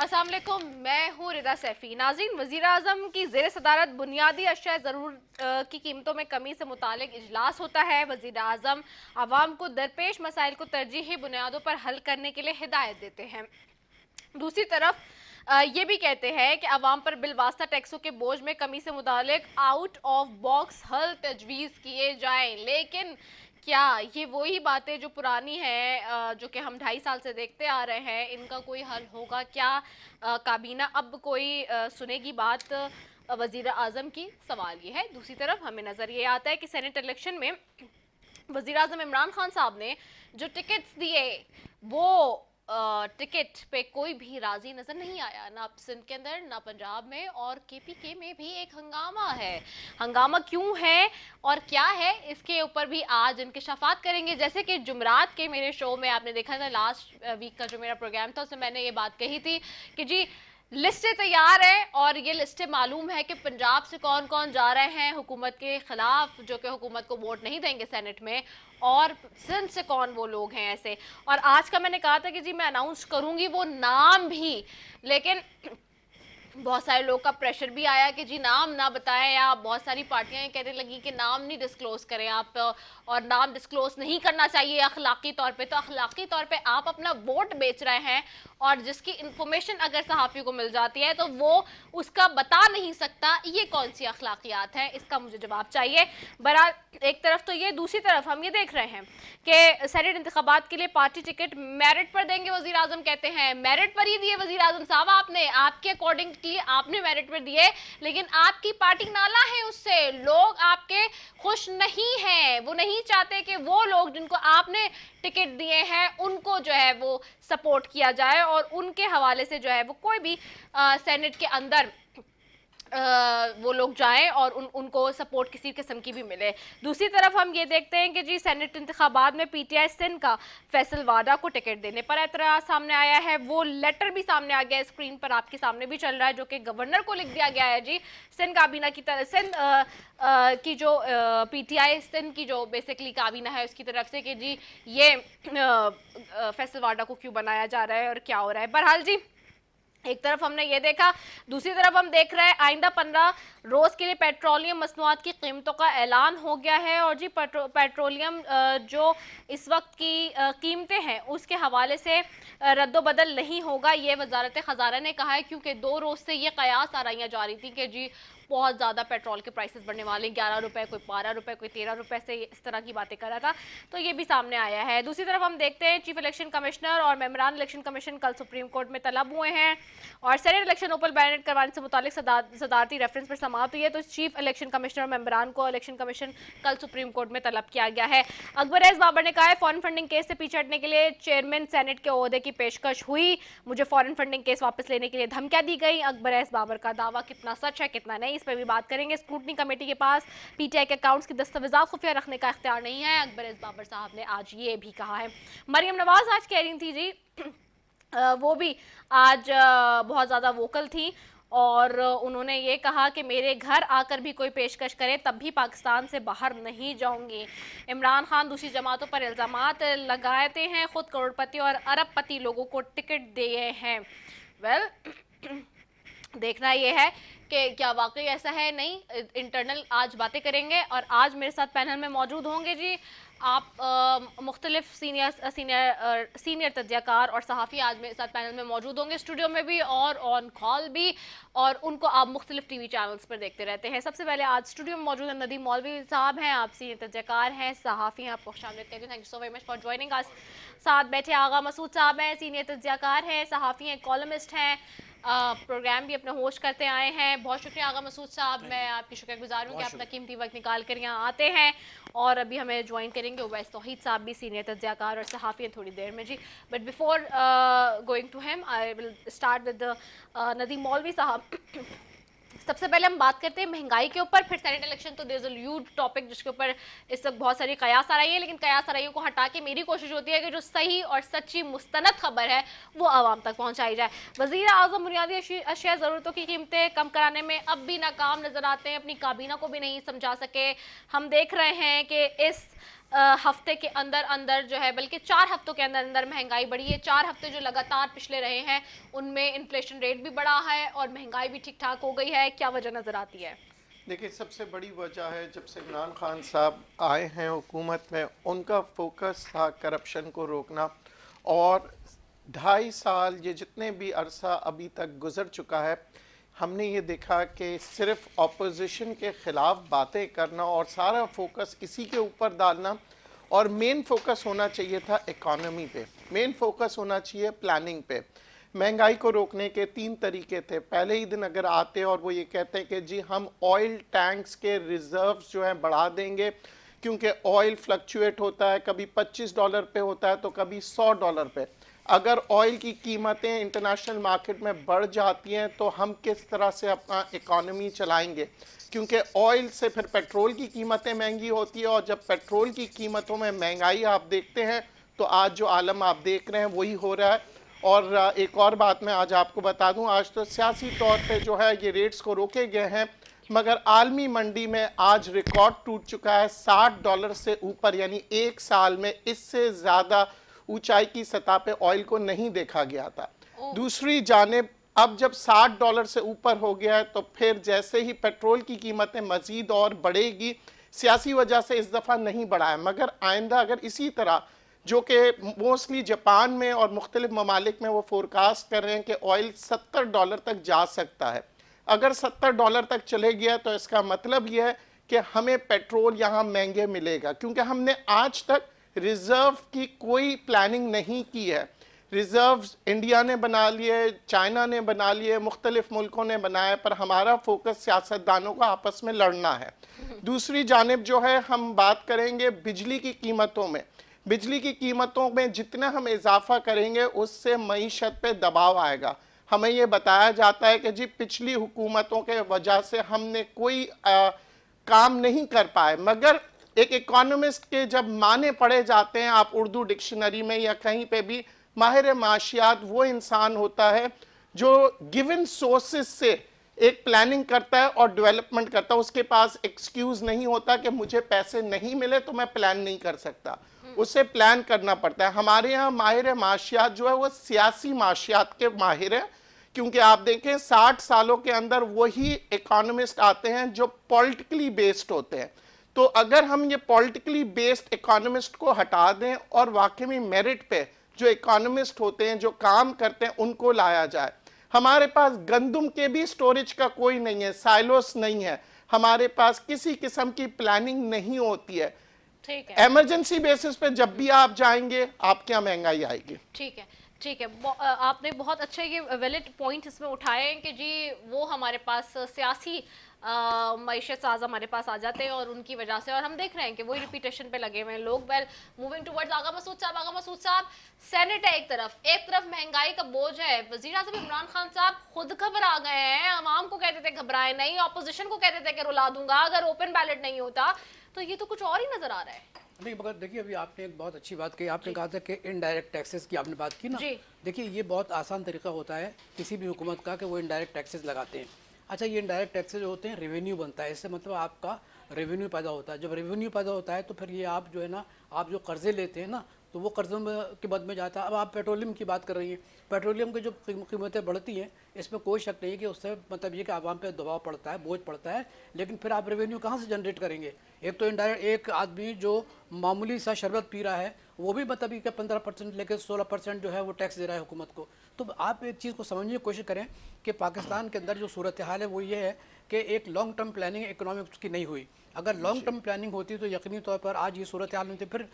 अस्सलाम वालेकुम, मैं हूँ रिदा सैफी। नाज़रीन, वज़ीर आज़म की ज़ेर सदारत बुनियादी अशिया ज़रूरत की कीमतों में कमी से मुतालिक इजलास होता है। वज़ीर आज़म आवाम को दरपेश मसाइल को तरजीही बुनियादों पर हल करने के लिए हिदायत देते हैं। दूसरी तरफ ये भी कहते हैं कि अवाम पर बिलवास्ता टैक्सों के बोझ में कमी से मुतालिक आउट ऑफ बॉक्स हल तजवीज़ किए जाएं। लेकिन क्या ये वही बातें जो पुरानी हैं, जो कि हम 2.5 साल से देखते आ रहे हैं, इनका कोई हल होगा क्या? काबीना अब कोई सुनेगी बात वज़ीर आज़म की? सवाल ये है। दूसरी तरफ हमें नज़र ये आता है कि सेनेट इलेक्शन में वज़ीर आज़म इमरान खान साहब ने जो टिकट्स दिए वो टिकट पे कोई भी राजी नजर नहीं आया, ना सिंध के अंदर ना पंजाब में, और केपीके में भी एक हंगामा है। हंगामा क्यों है और क्या है, इसके ऊपर भी आज इंकशाफात करेंगे। जैसे कि जुमरात के मेरे शो में आपने देखा था, लास्ट वीक का जो मेरा प्रोग्राम था, उसमें मैंने ये बात कही थी कि जी लिस्टें तैयार हैं और ये लिस्टें मालूम है कि पंजाब से कौन कौन जा रहे हैं हुकूमत के खिलाफ, जो कि हुकूमत को वोट नहीं देंगे सेनेट में, और सिंध से कौन वो लोग हैं ऐसे। और आज का मैंने कहा था कि जी मैं अनाउंस करूंगी वो नाम भी, लेकिन बहुत सारे लोग का प्रेशर भी आया कि जी नाम ना बताएं, या बहुत सारी पार्टियां कहने लगी कि नाम नहीं डिस्क्लोज करें आप, और नाम डिस्क्लोज नहीं करना चाहिए अखलाकी तौर पे। तो अखलाकी तौर पे आप अपना वोट बेच रहे हैं, और जिसकी इंफॉर्मेशन अगर सहाफ़ी को मिल जाती है तो वो उसका बता नहीं सकता। ये कौन सी अखलाकियात है, इसका मुझे जवाब चाहिए। बहरहाल एक तरफ तो ये, दूसरी तरफ हम ये देख रहे हैं कि सेनेट इंतखाबात के लिए पार्टी टिकट मेरिट पर देंगे वज़ीर आज़म कहते हैं। मेरिट पर ही दिए वज़ीर आज़म साहब, आपने आपके अकॉर्डिंग आपने मेरिट पर दिए, लेकिन आपकी पार्टी नाला है उससे। लोग आपके खुश नहीं हैं, वो नहीं चाहते कि वो लोग जिनको आपने टिकट दिए हैं उनको जो है वो सपोर्ट किया जाए, और उनके हवाले से जो है वो कोई भी सेनेट के अंदर वो लोग जाएं और उनको सपोर्ट किसी किस्म की भी मिले। दूसरी तरफ हम ये देखते हैं कि जी सेनेट इंतखाबात में पीटीआई सिंध का फैसल वाडा को टिकट देने पर एतराज़ सामने आया है। वो लेटर भी सामने आ गया है, स्क्रीन पर आपके सामने भी चल रहा है, जो कि गवर्नर को लिख दिया गया है जी सिंध काबीना की तरफ, सिंध की जो पीटीआई सिंध की जो बेसिकली काबीना है उसकी तरफ से, कि जी ये फैसल वाडा को क्यों बनाया जा रहा है और क्या हो रहा है। बहरहाल जी एक तरफ हमने ये देखा, दूसरी तरफ हम देख रहे हैं आइंदा 15 रोज के लिए पेट्रोलियम मसनूआत की कीमतों का ऐलान हो गया है। और जी पेट्रोलियम जो इस वक्त की कीमतें हैं उसके हवाले से रद्दोबदल नहीं होगा, ये वजारत खजाना ने कहा है, क्योंकि 2 रोज से ये कयास आराइयाँ जा रही थी कि जी बहुत ज़्यादा पेट्रोल के प्राइसेस बढ़ने वाले, 11 रुपए, कोई 12 रुपए, कोई 13 रुपए से इस तरह की बातें कर रहा था। तो ये भी सामने आया है। दूसरी तरफ हम देखते हैं चीफ इलेक्शन कमिश्नर और मेंबरान इलेक्शन कमीशन कल सुप्रीम कोर्ट में तलब हुए हैं, और सेनेट इलेक्शन ओपन बैलेट करवाने से मुतालिक सदारती रेफरेंस पर समाप्त हुई है। तो चीफ इलेक्शन कमिश्नर और मेंबरान को इलेक्शन कमीशन कल सुप्रीम कोर्ट में तलब किया गया है। अकबर एस बाबर ने कहा है फॉरेन फंडिंग केस से पीछे हटने के लिए चेयरमैन सेनेट के ओहदे की पेशकश हुई, मुझे फॉरेन फंडिंग केस वापस लेने के लिए धमकियां दी गई। अकबर एस बाबर का दावा कितना सच है कितना नहीं, इस पर भी बात करेंगे। स्क्रूटनी कमेटी के पास पीटीआई के अकाउंट्स की दस्तावेजात खुफिया रखने का इख्तियार नहीं है, अकबर एस बाबर साहब ने आज ये भी कहा है। मरियम नवाज आज कह रही थी जी वो भी आज बहुत ज़्यादा वोकल थी, और उन्होंने ये कहा कि मेरे घर आकर भी कोई पेशकश करे तब भी पाकिस्तान से बाहर नहीं जाऊंगी। इमरान खान दूसरी जमातों पर इल्ज़ामात लगाते हैं, खुद करोड़पति और अरबपति लोगों को टिकट दिए हैं। वेल देखना यह है कि क्या वाकई ऐसा है। नहीं, इंटरनल आज बातें करेंगे, और आज मेरे साथ पैनल में मौजूद होंगे जी आप मुख्तलिफ सीनियर तज्ज़ियाकार और सहाफ़ी आज मेरे साथ पैनल में मौजूद होंगे, स्टूडियो में भी और ऑन कॉल भी, और उनको आप मुख्तलिफ टीवी चैनल्स पर देखते रहते हैं। सबसे पहले आज स्टूडियो में मौजूद है नदीम मौलवी साहब हैं, आप सीनियर तज्ज़ियाकार हैं, सहाफ़ी हैं, आपको खुशामदीद कहते हैं। Thank you so very much for joining us. साथ बैठे आगा मसूद साहब हैं, सीनियर तज्ज़ियाकार हैं, सहाफ़ी हैं, कॉलमिस्ट हैं, प्रोग्राम भी अपने होस्ट करते आए हैं। बहुत शुक्रिया आगा मसूद साहब, मैं आपकी शुक्रगुजार हूँ कि अपना कीमती वक्त निकाल कर यहाँ आते हैं, और अभी हमें ज्वाइन करेंगे उवैस तौहीद साहब भी, सीनियर तज्ज़ियाकार और सहाफ़ी हैं, थोड़ी देर में जी। But before going to him I will start with Nadeem Maulvi Sahab. सबसे पहले हम बात करते हैं महंगाई के ऊपर, फिर सेनेट इलेक्शन तो there is a huge topic जिसके ऊपर इस वक्त बहुत सारी कयास आ रही है, लेकिन कयास आ रही को हटा के मेरी कोशिश होती है कि जो सही और सच्ची मुस्तनद खबर है वो आवाम तक पहुंचाई जाए। वज़ीर आज़म बुनियादी अशिया ज़रूरतों की कीमतें कम कराने में अब भी नाकाम नजर आते हैं, अपनी काबीना को भी नहीं समझा सके। हम देख रहे हैं कि इस हफ्ते के अंदर अंदर जो है, बल्कि 4 हफ्तों के अंदर अंदर महंगाई बढ़ी है। 4 हफ्ते जो लगातार पिछले रहे हैं उनमें इन्फ्लेशन रेट भी बढ़ा है और महंगाई भी ठीक ठाक हो गई है। क्या वजह नजर आती है? देखिए, सबसे बड़ी वजह है जब से इमरान खान साहब आए हैं हुकूमत में, उनका फोकस था करप्शन को रोकना। और 2.5 साल ये जितने भी अरसा अभी तक गुजर चुका है, हमने ये देखा कि सिर्फ अपोजिशन के ख़िलाफ़ बातें करना और सारा फोकस इसी के ऊपर डालना, और मेन फोकस होना चाहिए था इकॉनमी पे, मेन फोकस होना चाहिए प्लानिंग पे। महंगाई को रोकने के 3 तरीके थे। पहले ही दिन अगर आते और वो ये कहते हैं कि जी हम ऑयल टैंक्स के रिजर्व्स जो हैं बढ़ा देंगे, क्योंकि ऑयल फ्लक्चुएट होता है, कभी $25 पे होता है तो कभी $100 पे। अगर ऑयल की कीमतें इंटरनेशनल मार्केट में बढ़ जाती हैं तो हम किस तरह से अपना इकॉनमी चलाएंगे, क्योंकि ऑयल से फिर पेट्रोल की कीमतें महंगी होती है, और जब पेट्रोल की कीमतों में महंगाई आप देखते हैं तो आज जो आलम आप देख रहे हैं वही हो रहा है। और एक और बात मैं आज आपको बता दूं, आज तो सियासी तौर पे जो है ये रेट्स को रोके गए हैं, मगर आलमी मंडी में आज रिकॉर्ड टूट चुका है $60 से ऊपर, यानी एक साल में इससे ज़्यादा ऊंचाई की सतह पे ऑयल को नहीं देखा गया था। दूसरी जानिब अब जब $60 से ऊपर हो गया है तो फिर जैसे ही पेट्रोल की कीमतें मज़ीद और बढ़ेगी, सियासी वजह से इस दफ़ा नहीं बढ़ा है, मगर आइंदा अगर इसी तरह, जो कि मोस्टली जापान में और मुख्तलिफ ममालिक में वो फोरकास्ट कर रहे हैं कि ऑयल $70 तक जा सकता है, अगर $70 तक चले गया तो इसका मतलब यह है कि हमें पेट्रोल यहाँ महंगे मिलेगा, क्योंकि हमने आज तक रिज़र्व की कोई प्लानिंग नहीं की है। रिज़र्व्स इंडिया ने बना लिए, चाइना ने बना लिए, मुख्तलिफ मुल्कों ने बनाए, पर हमारा फोकस सियासतदानों का आपस में लड़ना है। दूसरी जानिब जो है, हम बात करेंगे बिजली की कीमतों में। बिजली की कीमतों में जितना हम इजाफा करेंगे उससे मईशत पे दबाव आएगा। हमें ये बताया जाता है कि जी पिछली हुकूमतों के वजह से हमने कोई काम नहीं कर पाए, मगर एक इकोनॉमिस्ट के जब माने पढ़े जाते हैं, आप उर्दू डिक्शनरी में या कहीं पे भी, माहिर माशियात वो इंसान होता है जो गिवन सोर्सेस से एक प्लानिंग करता है और डेवलपमेंट करता है। उसके पास एक्सक्यूज नहीं होता कि मुझे पैसे नहीं मिले तो मैं प्लान नहीं कर सकता, उसे प्लान करना पड़ता है। हमारे यहाँ माहिर माशियात जो है वो सियासी माशियात के माहिर है, क्योंकि आप देखें 60 सालों के अंदर वही इकोनॉमिस्ट आते हैं जो पॉलिटिकली बेस्ड होते हैं। तो अगर हम ये पॉलिटिकली बेस्ड इकोनॉमिस्ट को हटा दें और वाकई में मेरिट पे जो इकोनॉमिस्ट होते हैं, जो काम करते हैं, उनको लाया जाए। हमारे पास गंदम के भी स्टोरेज का कोई नहीं है, साइलोस नहीं है, हमारे पास किसी किस्म की प्लानिंग नहीं होती है। ठीक है, इमरजेंसी बेसिस पे जब भी आप जाएंगे आपके यहाँ महंगाई आएगी। ठीक है, ठीक है। आपने बहुत अच्छा ये वैलिड पॉइंट इसमें उठाए हैं कि जी वो हमारे पास सियासी मईशत साज हमारे पास आ जाते हैं और उनकी वजह से, और हम देख रहे हैं कि वही रिपीटेशन पे लगे हुए हैं लोग। वेल, मूविंग टुवर्ड्स आगा मसूद साहब। आगा मसूद साहब, सेनेट है एक तरफ महंगाई का बोझ है। वजीर आज़म इमरान खान साहब खुद घबरा गए हैं, अवाम को कहते थे घबराए नहीं, ऑपोजिशन को कहते थे कि रुला दूंगा अगर ओपन बैलेट नहीं होता, तो ये तो कुछ और ही नजर आ रहा है। नहीं, मगर देखिए अभी आपने एक बहुत अच्छी बात कही, आपने कहा था कि इनडायरेक्ट टैक्सेस की आपने बात की ना। देखिए ये बहुत आसान तरीका होता है किसी भी हुकूमत का कि वो इनडायरेक्ट टैक्सेस लगाते हैं। अच्छा, ये इनडायरेक्ट टैक्सेस जो होते हैं रेवेन्यू बनता है, इससे मतलब आपका रेवेन्यू पैदा होता है। जब रेवेन्यू पैदा होता है तो फिर ये आप जो है ना, आप जो कर्जे लेते हैं ना, तो वो कर्जों के मद में जाता है। अब आप पेट्रोलियम की बात कर रही हैं, पेट्रोलियम की जो कीमतें बढ़ती हैं इसमें कोई शक नहीं है कि उससे मतलब ये कि आवाम पे दबाव पड़ता है, बोझ पड़ता है, लेकिन फिर आप रेवेन्यू कहाँ से जनरेट करेंगे? एक तो इनडायरेक्ट, एक आदमी जो मामूली सा शरबत पी रहा है वो भी मतलब ये 15% लेकर 16% जो है वो टैक्स दे रहा है हुकूमत को। तो आप एक चीज़ को समझने की कोशिश करें कि पाकिस्तान के अंदर जो सूरत हाल है वो ये है कि एक लॉन्ग टर्म प्लानिंग इकोनॉमिक्स की नहीं हुई। अगर लॉन्ग टर्म प्लानिंग होती तो यकीनी तौर पर आज ये सूरत हाल नहीं थी। फिर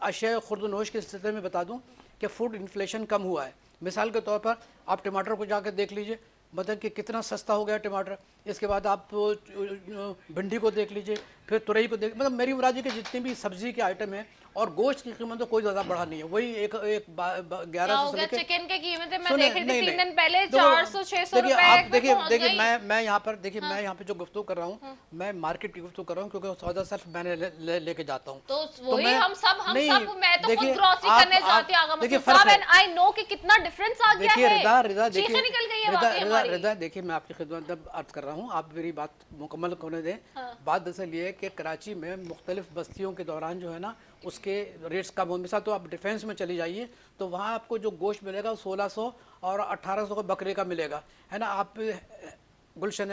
अशय खुर्दनोश के सिलसिले में बता दूं कि फूड इन्फ्लेशन कम हुआ है। मिसाल के तौर पर आप टमाटर को जाकर देख लीजिए, मतलब कि कितना सस्ता हो गया टमाटर। इसके बाद आप भिंडी को देख लीजिए, फिर तुरई को देख, मतलब मेरी मुराद की जितनी भी सब्ज़ी के आइटम हैं और गोश्त की कीमत तो कोई ज्यादा बढ़ा नहीं है, वही एक 1100 से लेकर चिकन की कीमतें मैं देख रही थी 3 दिन पहले 400-600 देखिए रुपए आप देखिए पहुंच देखिए गई। मैं यहाँ पर देखिए मैं यहाँ पे जो गुफ्तगू कर रहा हूँ, मैं मार्केट की गुफ्तगू कर रहा हूँ क्योंकि सौदा सिर्फ मैंने लेके जाता हूँ। तो वही मैं हम सब नहीं, मैं तो खुद देखिए, ग्रोसरी आप- करने जाती हूँ आगा देखिए, मसूद फर्क साहब, है। एंड आई नो कि कितना डिफरेंस आ गया देखिए है। रिदा देखिए चीखें निकल गई है वाकई हमारी। रिदा देखिए मैं आपकी खिदमत में अर्ज कर रहा हूँ, आप मेरी बात मुकम्मल होने दें। बात दरअसल ये है कि कराची में मुख्तलिफ बस्तियों के दौरान जो है ना उसके रेट्स कम होने साथ, तो आप डिफेंस में चली जाइए तो वहाँ आपको जो गोश्त मिलेगा वो 1600 और 1800 का बकरे का मिलेगा, है ना। आप गुलशन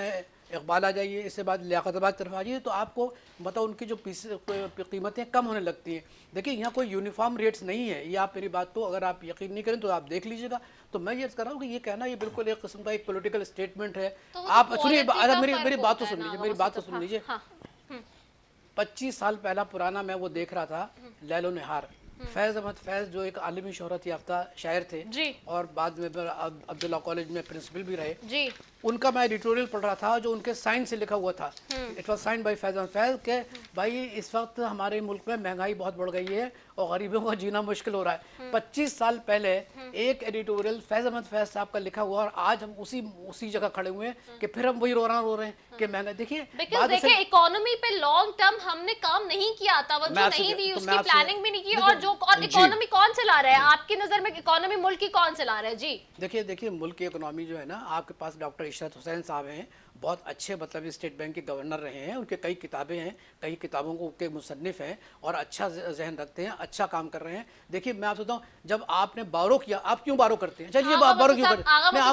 इकबाल आ जाइए, इसके बाद लियाकताबाद तरफ आ जाइए तो आपको बताओ उनकी जो कीमतें कम होने लगती हैं। देखिए यहाँ कोई यूनिफॉर्म रेट्स नहीं है, ये आप मेरी बात को अगर आप यकीन नहीं करें तो आप देख लीजिएगा। तो मैं ये कर रहा हूँ कि ये कहना ये बिल्कुल एक किस्म का एक पॉलिटिकल स्टेटमेंट है। तो आप सुनिए, मेरी बात तो होता है सुन ना, लीजिए, मेरी बात तो सुन लीजिए। 25 साल पहला पुराना मैं वो देख रहा था, लैलो निहार, फैज़ अहमद फैज़ जो एक आलमी शोहरत याफ्ता शायर थे जी। और बाद में अब्दुल्ला कॉलेज में प्रिंसिपल भी रहे जी। उनका मैं एडिटोरियल पढ़ रहा था जो उनके साइन से लिखा हुआ था। इट वॉज साइन बाई फैज़ अहमद फैज़ के भाई इस वक्त हमारे मुल्क में महंगाई बहुत बढ़ गई है और गरीबों का जीना मुश्किल हो रहा है। 25 साल पहले एक एडिटोरियल फैज़ अहमद फैज़ साहब का लिखा हुआ और आज हम उसी जगह खड़े हुए हैं कि फिर हम वही रो रहे हैं कि महंगाई। देखिए इकोनॉमी पे लॉन्ग टर्म हमने काम नहीं किया, तवज्जो नहीं दी, उसकी प्लानिंग भी नहीं की, और इकोनॉमी कौन चला रहा है आपकी नजर में? इकोनॉमी मुल्क की कौन चला रहा है? जी देखिए मुल्क की इकोनॉमी जो है ना, आपके पास डॉक्टर इशरत हुसैन साहब हैं, बहुत अच्छे मतलब स्टेट बैंक के गवर्नर रहे हैं, उनके कई किताबें हैं, कई किताबों को के मुसन्निफ हैं और अच्छा जहन रखते हैं, अच्छा काम कर रहे हैं। देखिए मैं आपसे बताऊं, जब आपने बारो किया, आप क्यों बारो करते हैं? चलिए बारो क्यों करते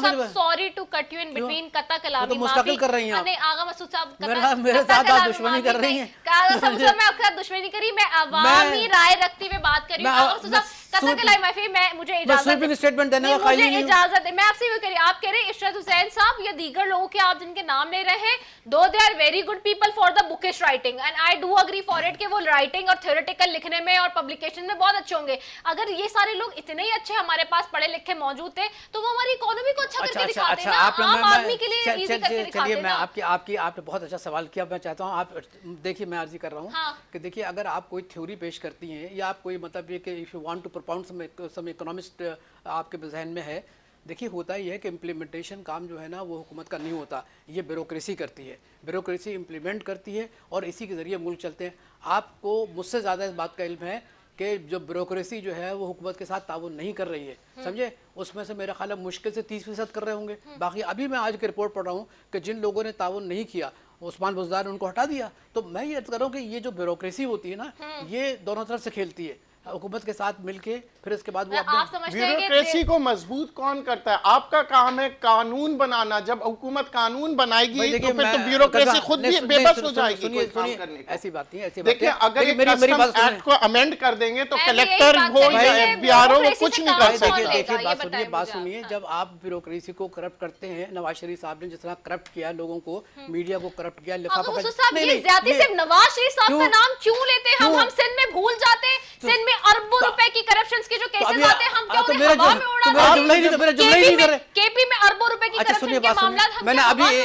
हैं? Sorry to cut you in between, कता कलामी, तो मुस्तकिल कर रही हैं आप। नहीं आगा मसूद साहब, मेरे साथ आप दुश्मनी कर रही हैं। मैं आपके साथ दुश्मनी करी, मैं अवामी राय रखती हुए बात करी हूं। मुझे स्टेटमेंट देने का इजाजत है। मैं आपसे ये करी, आप कह रहे हैं इशरत हुसैन साहब या दीगर लोगों के आप जिनके नाम ले रहे हैं, though they are very good people for the bookish writing and I do agree for it कि वो राइटिंग और थ्योरेटिकल लिखने में और पब्लिकेशन में बहुत अच्छे होंगे। अगर ये सारे लोग इतने ही अच्छे हमारे पास पढ़े लिखे मौजूद थे तो वो हमारी इकोनॉमी को अच्छा करके दिखाते हैं ना, आम आदमी के लिए इजी करके दिखाते हैं ना। आपने बहुत अच्छा सवाल किया। मैं चाहता हूँ आप देखिए, मैं अर्जी कर रहा हूँ कि देखिए अगर आप कोई थ्योरी पेश करती हैं या आप कोई मतलब ये कि if you want to propound some economist आपके जहन में है, देखिए होता ही है कि इम्प्लीमेंटेशन काम जो है ना वो हुकूमत का नहीं होता, ये ब्यूरोक्रेसी करती है, ब्यूरोक्रेसी इम्प्लीमेंट करती है और इसी के ज़रिए मुल्क चलते हैं। आपको मुझसे ज़्यादा इस बात का इल्म है कि जो ब्यूरोक्रेसी जो है वो हुकूमत के साथ ताउन नहीं कर रही है, समझे। उसमें से मेरा ख्याल है मुश्किल से 30% कर रहे होंगे। बाकी अभी मैं आज की रिपोर्ट पढ़ रहा हूँ कि जिन लोगों ने ताउन नहीं किया, उस्मान बुज़दार ने उनको हटा दिया। तो मैं ये अर्ज कर रहा हूँ कि ये जो ब्यूरोक्रेसी होती है ना, ये दोनों तरफ से खेलती है, हुकूमत के साथ मिलके, फिर इसके बाद वो ब्यूरोक्रेसी को मजबूत कौन करता है? आपका काम है कानून बनाना। जब हुकूमत कानून बनाएगी तो फिर तो ब्यूरोक्रेसी खुद भी बेबस हो जाएगी कोई काम करने को। ऐसी बात नहीं है। देखिए अगर ये कस्टम एक्ट को अमेंड कर देंगे तो कलेक्टर हो या एफबीआरओ वो कुछ नहीं कर सकते। देखिए बात सुनिए, जब आप ब्यूरोक्रेसी को करप्ट करते हैं, नवाज शरीफ साहब ने जिस तरह करप्ट किया लोगों को, मीडिया को करप्ट किया, लिफाफा नवाज शरीफ साहब का नाम क्यों लेते हैं? हम सिंध में भूल जाते हैं, सिंध में अरबों रुपए की करप्शन के जो केसेस आते हैं हम क्यों उन्हें हवा में उड़ाते हैं? केपी में अरबों रुपए की करप्शन के मामला मैंने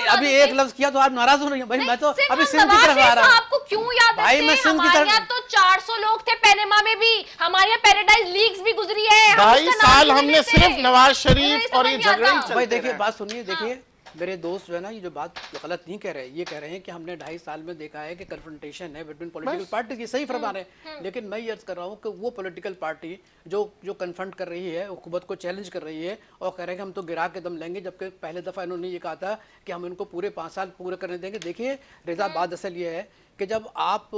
अभी एक लफ्ज किया तो आप नाराज हो रही हैं। भाई मैं तो अभी सिंध की तरफ आ रहा हूं। आपको क्यों याद है? हमारे यहाँ तो 400 लोग थे पैनामा में भी, हमारे यहाँ पैराडाइज लीक्स भी गुजरी है। 22 साल हमने सिर्फ नवाज शरीफ और ये झगड़े ही चलते। भाई देखिए बात सुनिए, देखिए मेरे दोस्त जो है ना ये जो बात गलत नहीं कह रहे, ये कह रहे हैं कि हमने 2.5 साल में देखा है कि कन्फ्रंटेशन है बिटवीन पॉलिटिकल पार्टीज, ये सही फरमा रहे हैं। लेकिन मैं ये अर्ज कर रहा हूँ कि वो पॉलिटिकल पार्टी जो कन्फ्रंट कर रही है, हुकूमत को चैलेंज कर रही है और कह रहे हैं कि हम तो गिरा के दम लेंगे, जबकि पहले दफ़ा इन्होंने ये कहा था कि हम इनको पूरे 5 साल पूरे करने देंगे। देखिए रिजा, बात असल ये है कि जब आप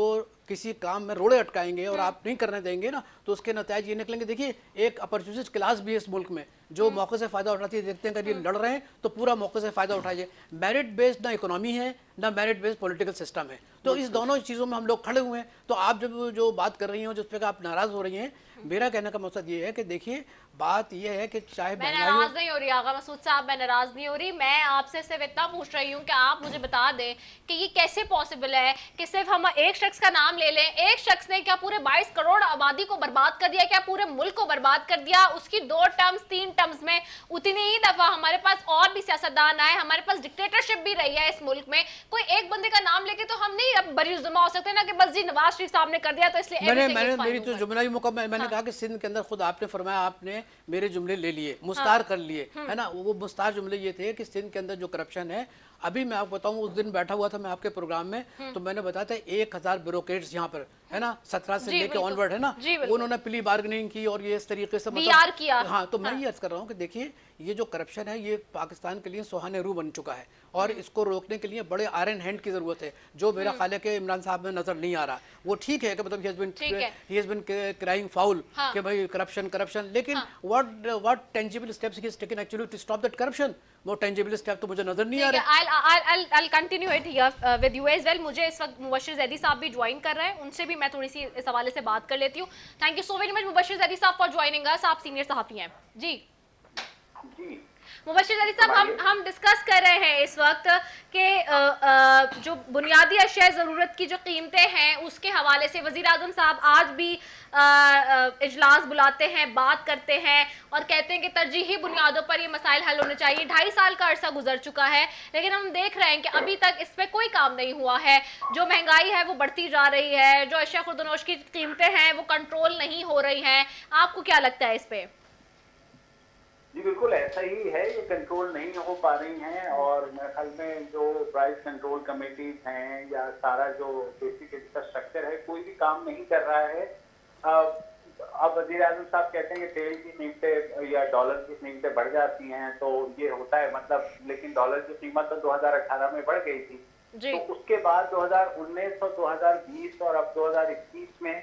किसी काम में रोड़े अटकाएंगे और आप नहीं करने देंगे ना तो उसके नतीजे ये निकलेंगे। देखिए एक अपॉर्चुनिस्ट क्लास भी है इस मुल्क में जो मौके से फायदा उठाती है। देखते हैं अगर ये लड़ रहे हैं तो पूरा मौके से फायदा उठाइए। मेरिट बेस्ड ना इकोनॉमी है ना मेरिट बेस्ड पॉलिटिकल सिस्टम है, तो इस दोनों चीज़ों में हम लोग खड़े हुए हैं। तो आप जब जो बात कर रही हैं जिस पर आप नाराज हो रही हैं, मेरा कहने का मकसद ये है कि देखिए बात ये है कि चाहे मैं नाराज नहीं हो रही आगा मसूद साहब, मैं नाराज नहीं हो रही। मैं आपसे सिर्फ इतना पूछ रही हूँ कि आप मुझे बता दें कि ये कैसे पॉसिबल है कि सिर्फ हम एक शख्स का नाम ले लें, एक शख्स ने क्या पूरे 22 करोड़ आबादी को बर्बाद कर दिया, क्या पूरे मुल्क को बर्बाद कर दिया? उसकी 2 टर्म्स 3 टर्म्स में उतनी ही दफा हमारे पास और भी सियासतदान आए, हमारे पास डिक्टेटरशिप भी रही है इस मुल्क में, कोई एक बंदे का नाम लेके तो हम नहीं अब बरी जुम्मा हो सकते ना कि बस जी नवाज शरीफ साहब ने कर दिया तो इसलिए मेरी तो जुमला ही मुकम्मल। मैंने कहा कि सिंध के अंदर खुद आपने फरमाया, आपने मेरे जुमले ले लिए, मुस्तार कर लिए, है ना। वो मुस्तार जुमले ये थे कि सिंध के अंदर जो करप्शन है, अभी मैं आपको बताऊं, उस दिन बैठा हुआ था मैं आपके प्रोग्राम में, तो मैंने बताया था 1000 ब्यूरोक्रेट्स यहाँ पर, है ना, 17 से लेके ऑनवर्ड, है ना, उन्होंने प्ली बार्गेनिंग की और ये इस तरीके से मतलब किया। हाँ, तो मैं ये अर्ज कर रहा हूँ कि देखिए ये जो करप्शन है ये पाकिस्तान के लिए सुहाने रू बन चुका है और इसको रोकने के लिए बड़े आयरन हैंड की जरूरत है, जो मेरा ख्याल है कि इमरान साहब में नजर नहीं आ रहा। वो ठीक है कि मतलब he has been crying foul कि भाई करप्शन, लेकिन what tangible steps he has taken actually to stop that corruption? वो टेंजिबल स्टेप तो मुझे नजर नहीं आ रहे। I'll continue it here with you as well। मुझे इस वक्त मुबशिर जैदी साहब भी ज्वाइन कर रहे हैं, उनसे भी मैं थोड़ी सी इस हवाले से बात कर लेती हूँ। Thank you so very much Mubashir Zaidi साहब फॉर ज्वाइनिंग अस। आप सीनियर सहाफी हैं जी। मुबशिर जैदी साहब, हम डिस्कस कर रहे हैं इस वक्त कि जो बुनियादी अशिया ज़रूरत की जो कीमतें हैं उसके हवाले से वज़ीर आज़म साहब आज भी इजलास बुलाते हैं, बात करते हैं और कहते हैं कि तरजीही बुनियादों पर ये मसाइल हल होने चाहिए। 2.5 साल का अरसा गुजर चुका है लेकिन हम देख रहे हैं कि अभी तक इस पर कोई काम नहीं हुआ है। जो महंगाई है वो बढ़ती जा रही है, जो अशिया खुर्दनोश की कीमतें हैं वो कंट्रोल नहीं हो रही हैं। आपको क्या लगता है इस पर? जी बिल्कुल ऐसा ही है, ये कंट्रोल नहीं हो पा रही हैं और मेरे ख्याल में जो प्राइस कंट्रोल कमेटीज हैं या सारा जो बेसिक इंफ्रास्ट्रक्चर है कोई भी काम नहीं कर रहा है। अब वज़ीर आज़म साहब कहते हैं कि तेल की कीमतें या डॉलर की कीमतें बढ़ जाती हैं तो ये होता है मतलब, लेकिन डॉलर की कीमत तो 2018 में बढ़ गई थी तो उसके बाद 2019 और 2020 और अब 2021 में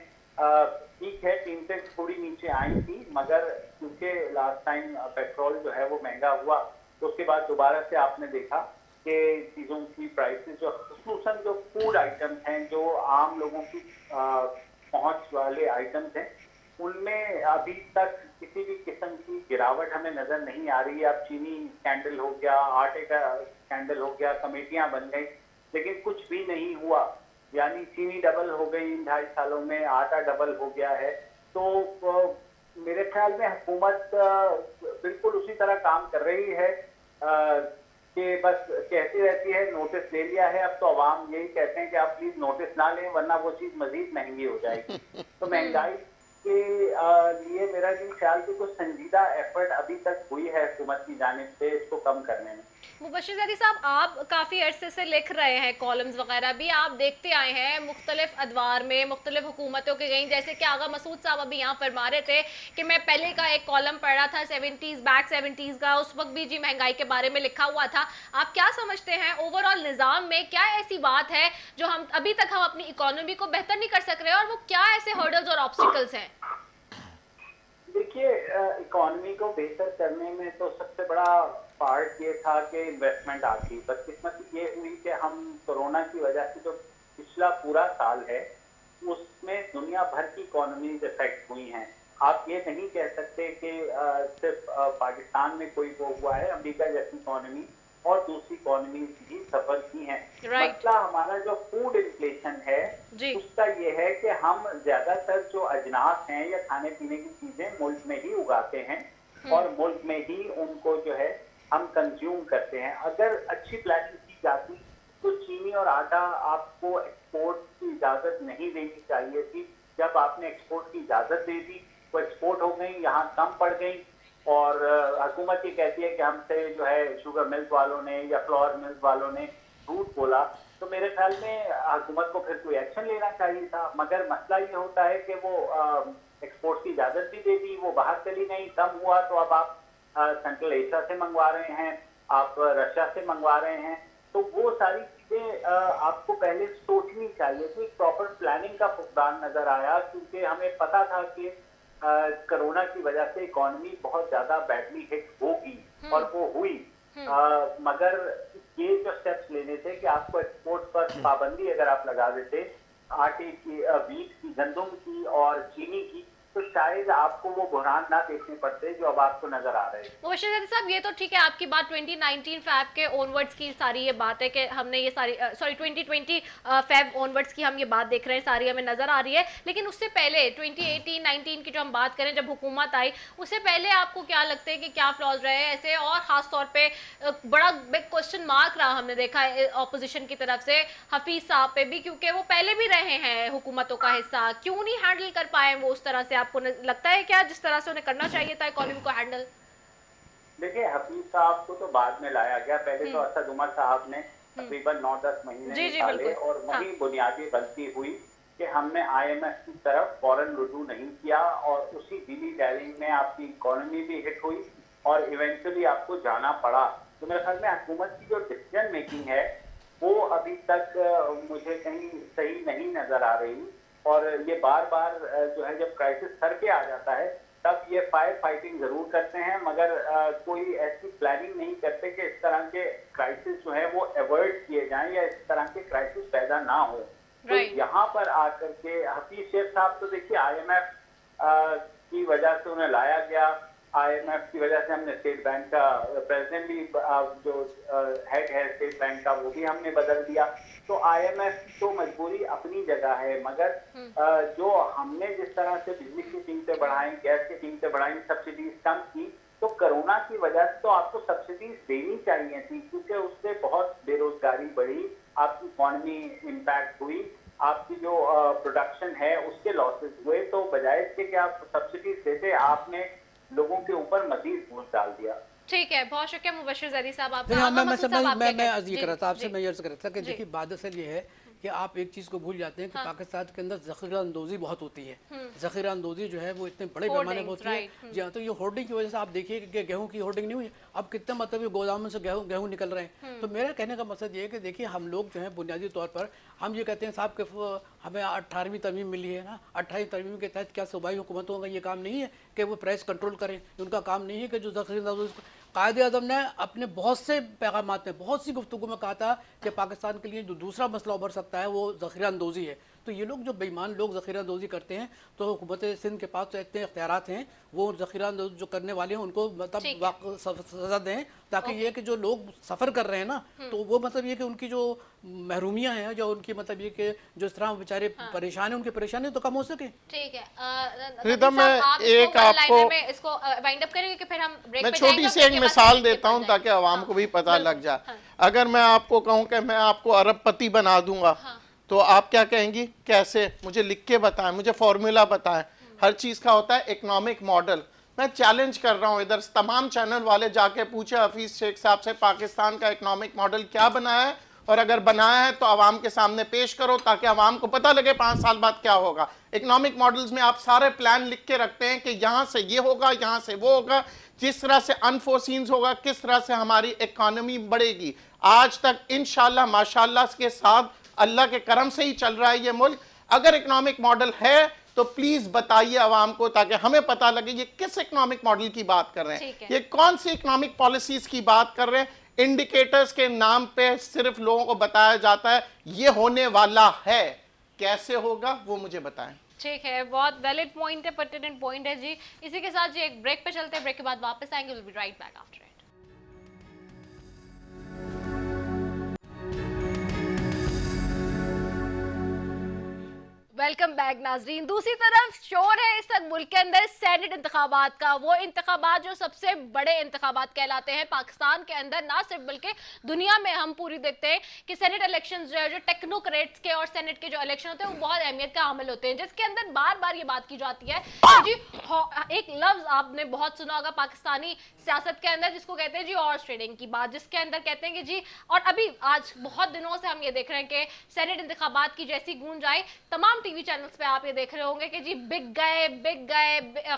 ठीक है कीमतें थोड़ी नीचे आई थी, मगर क्योंकि लास्ट टाइम पेट्रोल जो है वो महंगा हुआ तो उसके बाद दोबारा से आपने देखा कि चीज़ों की प्राइसेस जो खुसूसन जो फूड आइटम्स हैं, जो आम लोगों की पहुंच वाले आइटम्स हैं, उनमें अभी तक किसी भी किस्म की गिरावट हमें नजर नहीं आ रही है। अब चीनी स्कैंडल हो गया, आटे का स्कैंडल हो गया, कमेटियां बन गई, लेकिन कुछ भी नहीं हुआ। यानी चीनी डबल हो गई इन 2.5 सालों में, आटा डबल हो गया है। तो मेरे ख्याल में हुकूमत बिल्कुल उसी तरह काम कर रही है कि बस कहती रहती है नोटिस ले लिया है। अब तो अवाम यही कहते हैं कि आप प्लीज नोटिस ना लें वरना वो चीज मजीद महंगी हो जाएगी। तो महंगाई के लिए मेरा भी ख्याल कि कुछ संजीदा एफर्ट अभी तक हुई है हुकूमत की जानिब से इसको कम करने में। मुबशिर जैदी साहब, आप काफ़ी अरसे से लिख रहे हैं, कॉलम्स वगैरह भी आप देखते आए हैं मुख्तलिफ अदवार में, मुख्तलिफ हुकूमतों के गई। जैसे कि आगा मसूद साहब अभी यहाँ फरमा रहे थे कि मैं पहले का एक कॉलम पढ़ा था 70s बैक 70s का, उस वक्त भी जी महंगाई के बारे में लिखा हुआ था। आप क्या समझते हैं ओवरऑल निज़ाम में क्या ऐसी बात है जो हम अभी तक हम अपनी इकोनॉमी को बेहतर नहीं कर सक रहे और वो क्या ऐसे हर्डल्स और ऑब्स्टिकल्स हैं? देखिए, इकोनॉमी को बेहतर करने में तो सबसे बड़ा पार्ट ये था कि इन्वेस्टमेंट आती। बदकिस्मती ये हुई कि हम कोरोना की वजह से जो पिछला पूरा साल है उसमें दुनिया भर की इकोनॉमीज इफेक्ट हुई हैं। आप ये नहीं कह सकते कि सिर्फ पाकिस्तान में कोई वो हुआ है, अमेरिका जैसी इकोनॉमी और दूसरी इकोनॉमीज भी सफर की हैं। मसला हमारा जो फूड इन्फ्लेशन है उसका ये है कि हम ज्यादातर जो अजनास हैं या खाने पीने की चीजें मुल्क में ही उगाते हैं और मुल्क में ही उनको जो है हम कंज्यूम करते हैं। अगर अच्छी प्लानिंग की जाती तो चीनी और आटा आपको एक्सपोर्ट की इजाजत नहीं देनी चाहिए थी। जब आपने एक्सपोर्ट की इजाजत दे दी वो एक्सपोर्ट हो गई, यहाँ कम पड़ गई और हुकूमत ये कहती है कि हमसे जो है शुगर मिल्स वालों ने या फ्लोर मिल्स वालों ने झूठ बोला। तो मेरे ख्याल में हुकूमत को फिर कोई एक्शन लेना चाहिए था, मगर मसला ये होता है कि वो एक्सपोर्ट की इजाजत भी दे दी, वो बाहर चली गई, कम हुआ तो अब आप सेंट्रल एशिया से मंगवा रहे हैं, आप रशिया से मंगवा रहे हैं। तो वो सारी चीजें आपको पहले सोचनी चाहिए थी। प्रॉपर प्लानिंग का फुकदान नजर आया क्योंकि हमें पता था कि कोरोना की वजह से इकोनॉमी बहुत ज्यादा बैडली हिट होगी और वो हुई। मगर ये जो स्टेप्स लेने थे कि आपको एक्सपोर्ट पर पाबंदी अगर आप लगा देते आटे की, वीट की, गंदम की और चीनी की, तो शायद आपको वो बुरहान ना देखने पड़ते जो अब आपको नजर आ रहे हैं। मुबश्शिर ज़ैदी साहब, ये तो ठीक है आपकी बात, 2019 फैब के ऑनवर्ड्स की सारी ये बात है कि हमने ये सारी 2020 फैब ऑनवर्ड्स की हम ये बात देख रहे हैं, सारी हमें नज़र आ रही है। लेकिन उससे पहले 2018-19 की जो हम बात करें, जब हुकूमत आई, उससे पहले आपको क्या लगता है कि क्या फ्लॉज रहे हैं ऐसे? और ख़ास तौर पे बड़ा बिग क्वेश्चन मार्क रहा, हमने देखा है ऑपोजिशन की तरफ से हफीज़ साहब पे भी, क्योंकि वो पहले भी रहे हैं हुकूमतों का हिस्सा, क्यों नहीं हैंडल कर पाए वो उस तरह से? आपको लगता है क्या जिस तरह से उन्हें करना चाहिए था इकोनॉमी को हैंडल? देखिए, हफीज साहब को तो बाद में लाया गया, पहले तो असद उमर साहब ने तकरीबन 9-10 महीने निकाले और वही बुनियादी गलती हुई कि हमने IMF की तरफ फौरन रुजू नहीं किया और उसी दिली डैलिंग में आपकी इकोनॉमी भी हिट हुई और इवेंचुअली आपको जाना पड़ा। तो मेरे ख्याल में हुकूमत की जो डिसीजन मेकिंग है वो अभी तक मुझे कहीं सही नहीं नजर आ रही और ये बार बार जो है जब क्राइसिस सर पे आ जाता है तब ये फायर फाइटिंग जरूर करते हैं, मगर कोई ऐसी प्लानिंग नहीं करते कि इस तरह के क्राइसिस जो है वो अवॉइड किए जाएं या इस तरह के क्राइसिस पैदा ना हो। तो यहाँ पर आकर के हफीज शेख साहब तो देखिए IMF की वजह से उन्हें लाया गया, IMF की वजह से हमने स्टेट बैंक का प्रेसिडेंट भी जो हेड है स्टेट बैंक का वो भी हमने बदल दिया। तो IMF तो मजबूरी अपनी जगह है, मगर जो हमने जिस तरह से बिजली की कीमतें बढ़ाई, गैस की कीमतें बढ़ाई, सब्सिडीज कम की, तो कोरोना की वजह से तो आपको सब्सिडीज देनी चाहिए थी क्योंकि उससे बहुत बेरोजगारी बढ़ी, आपकी इकोनॉमी इम्पैक्ट हुई, आपकी जो प्रोडक्शन है उसके लॉसेस हुए। तो बजाय इसके कि आप सब्सिडीज देते आपने लोगों के ऊपर मजीद बोझ डाल दिया। ठीक है, बहुत शुक्रिया मुबश्शिर ज़ैदी साहब आपका। मैं अर्ज कर रहा था आपसे, मैं अर्ज कर रहा था कि देखिए बात असल ये है कि आप एक चीज़ को भूल जाते हैं कि पाकिस्तान के अंदर ज़ख़ीरा अंदोज़ी बहुत होती है। ज़ख़ीरा अंदोज़ी जो है वो इतने बड़े पैमाने पर होती है। जी हाँ, तो ये होर्डिंग की वजह से आप देखिए कि गेहूं की होर्डिंग नहीं हुई, अब कितने मतलब ये गोदामों से गेहूं निकल रहे हैं। तो मेरा कहने का मकसद ये है कि देखिए हम लोग जो है बुनियादी तौर पर हम ये कहते हैं साहब कि हमें 18वीं तरमीम मिली है ना, 18वीं तरमीम के तहत क्या सूबाई हुकूमतों का ये काम नहीं है कि वो प्राइस कंट्रोल करें? उनका काम नहीं है कि जो ज़ख़ीरा कायदे आज़म ने अपने बहुत से पैगामात में, बहुत सी गुफ्तगू में कहा था कि पाकिस्तान के लिए जो दूसरा मसला उभर सकता है वो ज़ख़ीरा अंदोज़ी है। तो ये लोग जो बेईमान लोग ज़ख़ीरा अंदोज़ी करते हैं, तो हुकूमत सिंध के पास तो इतने इख्तियारात हैं, वो ज़ख़ीरा अंदोज़ी जो करने वाले हैं उनको मतलब सज़ा दें, ताकि ये कि जो लोग सफ़र कर रहे हैं ना, तो वो मतलब ये कि उनकी जो महरूमियाँ हैं, जो उनकी मतलब ये कि जो इस तरह बेचारे परेशान हैं, उनकी परेशानी तो कम हो सके। ठीक है, मैं छोटी सी एक मिसाल देता हूँ ताकि आवाम को भी पता लग जाए। अगर मैं आपको कहूँ कि मैं आपको अरबपति बना दूंगा, तो आप क्या कहेंगी? कैसे? मुझे लिख के बताएं, मुझे फॉर्मूला बताएं। हर चीज का होता है इकोनॉमिक मॉडल। मैं चैलेंज कर रहा हूं, इधर तमाम चैनल वाले जाके पूछे हफीज शेख साहब से पाकिस्तान का इकोनॉमिक मॉडल क्या बनाया है, और अगर बनाया है तो आवाम के सामने पेश करो ताकि आवाम को पता लगे 5 साल बाद क्या होगा। इकोनॉमिक मॉडल्स में आप सारे प्लान लिख के रखते हैं कि यहाँ से ये होगा, यहाँ से वो होगा, जिस तरह से अनफोर्सीन होगा, किस तरह से हमारी इकोनॉमी बढ़ेगी। आज तक इंशाल्लाह माशाल्लाह के साथ अल्लाह के करम से ही चल रहा है ये मुल्क। अगर इकोनॉमिक मॉडल है तो प्लीज बताइए आवाम को ताकि हमें पता लगे ये किस इकोनॉमिक मॉडल की बात कर रहे हैं, ये कौन सी इकोनॉमिक पॉलिसीज की बात कर रहे हैं। इंडिकेटर्स के नाम पे सिर्फ लोगों को बताया जाता है ये होने वाला है, कैसे होगा वो मुझे बताएं। ठीक है, बहुत वैलिड पॉइंट है, पर्टिनेंट पॉइंट है जी। इसी के साथ जी एक ब्रेक पे चलते हैं, ब्रेक के बाद वापस आएंगे, will be right back after it. Welcome back नाजरीन। दूसरी तरफ शोर है इस वक्त मुल्क के अंदर सेनेट इंतखाबात का, वो इंतखाबात जो सबसे बड़े इंतखाबात कहलाते हैं पाकिस्तान के अंदर, ना सिर्फ बल्कि दुनिया में। हम पूरी देखते हैं कि सेनेट इलेक्शंस जो है, जो टेक्नोक्रेट्स के और सेनेट के जो इलेक्शन होते हैं वो बहुत अहमियत का हामिल होते हैं, जिसके अंदर बार बार ये बात की जाती है कि जी एक लफ्ज आपने बहुत सुना होगा पाकिस्तानी सियासत के अंदर जिसको कहते हैं जी हॉर्स ट्रेडिंग की बात, जिसके अंदर कहते हैं कि जी, और अभी आज बहुत दिनों से हम ये देख रहे हैं कि सेनेट इंतखाबात की जैसी गूंज आई, तमाम टीवी चैनल्स पे आप ये देख रहे होंगे कि जी बिक गए,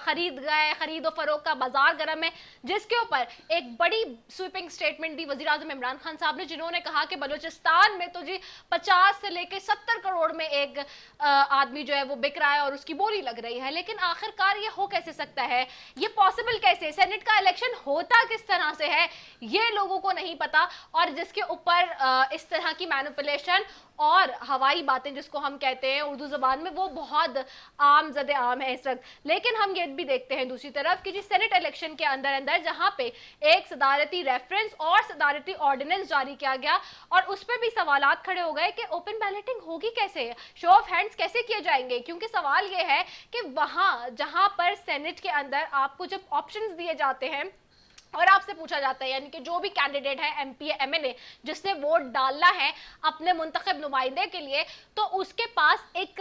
खरीद और फरोख्त का बाजार गर्म है, जिसके ऊपर एक बड़ी स्वीपिंग स्टेटमेंट दी वजीर आज़म इमरान खान साहब ने, जिन्होंने कहा कि बलूचिस्तान में तो जी 50 से लेकर 70 करोड़ में एक आदमी जो है वो बिक रहा है और उसकी बोली लग रही है। लेकिन आखिरकार ये हो कैसे सकता है, ये पॉसिबल कैसे? सेनेट का इलेक्शन होता किस तरह से है ये लोगों को नहीं पता, और जिसके ऊपर इस तरह की मैनिपुलेशन और हवाई बातें जिसको हम कहते हैं उर्दू ज़बान में, वो बहुत आम ज़द-ए-आम है इस वक्त। लेकिन हम ये भी देखते हैं दूसरी तरफ कि जी सेनेट इलेक्शन के अंदर अंदर जहाँ पे एक सदारती रेफरेंस और सदारती ऑर्डिनेंस जारी किया गया और उस पर भी सवालात खड़े हो गए कि ओपन बैलेटिंग होगी कैसे, शो ऑफ हैंड्स कैसे किए जाएंगे, क्योंकि सवाल ये है कि वहाँ जहाँ पर सेनेट के अंदर आपको जब ऑप्शंस दिए जाते हैं और आपसे पूछा जाता है, यानी कि जो भी कैंडिडेट है एमपी एमएलए जिसने वोट डालना है अपने मुंतखब नुमाइंदे के लिए, तो उसके पास एक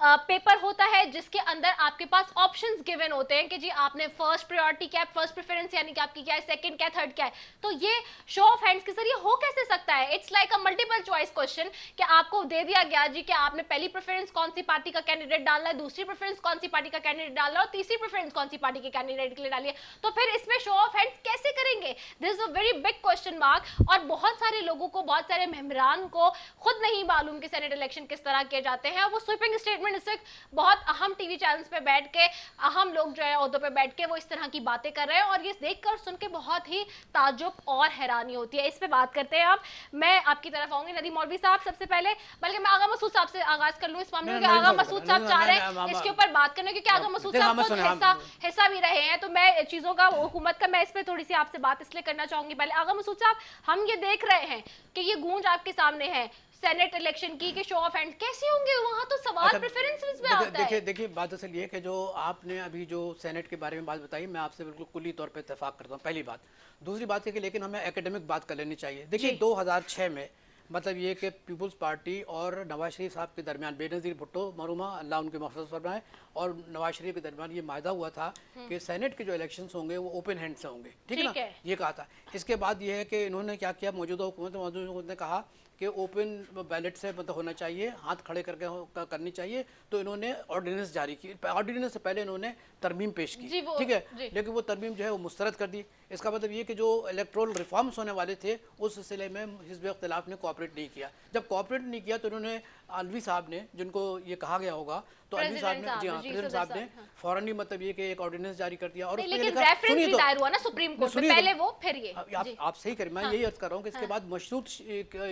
पेपर होता है जिसके अंदर आपके पास ऑप्शंस गिवन होते हैं कि जी आपने फर्स्ट प्रायोरिटी क्या है, फर्स्ट प्रेफरेंस यानी कि आपकी क्या है, सेकंड क्या है, थर्ड क्या है। तो ये शो ऑफ हैंड्स के जरिए हो कैसे सकता है? It's like a multiple choice question कि आपको दे दिया गया जी कि आपने पहली प्रेफरेंस कौन सी पार्टी का कैंडिडेट डालना है, दूसरी प्रेफरेंस कौन सी पार्टी का कैंडिडेट डालना है और तीसरी प्रेफरेंस कौन सी पार्टी के कैंडिडेट के लिए डालिए। तो फिर इसमें शो ऑफ हैंड्स कैसे करेंगे? This is a very big question mark. और बहुत सारे लोगों को, बहुत सारे मेंबरान को खुद नहीं मालूम कि सेनेट इलेक्शन किस तरह किए जाते हैं। वो स्वीपिंग स्टेटमेंट इस बहुत अहम टीवी चैनल्स पे बैठ के अहम लोग जो है ओहदों पे बैठ के वो इस तरह की बातें कर रहे हैं और ये देखकर सुन के बहुत ही ताजुब और हैरानी होती है। इस पे बात करते हैं आप। मैं आपकी तरफ आऊंगी नदीम मौलवी साहब सबसे पहले, बल्कि मैं आगा मसूद साहब से आगाज कर लूं इस मामले में। आगा मसूद साहब चाह रहे हैं इसके ऊपर बात करने, क्योंकि आगा मसूद साहब खुद हिस्सा भी रहे हैं, तो मैं चीजों का, हुकूमत का, मैं इस पे थोड़ी सी आपसे बात इसलिए करना चाहूंगी। पहले आगा मसूद साहब, हम ये देख रहे हैं कि ये गूंज आपके सामने है सेनेट इलेक्शन की कि शो ऑफ हैंड कैसे होंगे, वहां तो सवाल प्रेफरेंसेस पे आता है। देखिए बात असल ये है कि जो आपने अभी जो सेनेट के बारे में बात बताई, मैं आपसे बिल्कुल कुल्ली तौर पे इत्तेफाक करता हूँ, पहली बात। दूसरी बात है कि लेकिन हमें एकेडमिक बात कर लेनी चाहिए। देखिए 2006 में मतलब ये कि पीपल्स पार्टी और नवाज शरीफ साहब के दरमियान, बेनज़ीर भुट्टो मरूमा अल्लाह उनके मफ़फ़रत फरमाए, और नवाज शरीफ के दरमियान ये मायदा हुआ था कि सेनेट के जो इलेक्शंस होंगे वो ओपन हैंड से होंगे, ठीक है ना, ये कहा था। इसके बाद ये है कि इन्होंने क्या किया, मौजूदा हुकूमत ने कहा कि ओपन बैलेट से मतलब होना चाहिए, हाथ खड़े करके करनी चाहिए, तो इन्होंने ऑर्डिनेंस जारी की। ऑर्डिनेंस से पहले इन्होंने तरमीम पेश की, ठीक है, लेकिन वो तरमीम जो है वो मुस्तरद कर दी। इसका मतलब ये कि जो इलेक्टोरल रिफॉर्म्स होने वाले थे उस सिलसिले में हिज़्ब इख्तिलाफ ने कोऑपरेट नहीं किया। जब कोऑपरेट नहीं किया तो इन्होंने अलवी साहब ने, जिनको ये कहा गया होगा, तो अलवी साहब ने, जी हाँ, प्रेसिडेंट साहब ने फौरन ही मतलब ये कि एक ऑर्डिनेंस जारी कर दिया। और लेकिन रेफरेंस भी दायर हुआ ना सुप्रीम कोर्ट में, पहले वो फिर ये आप सही करें, मैं यही अर्ज कर रहा हूँ कि इसके बाद मशरूत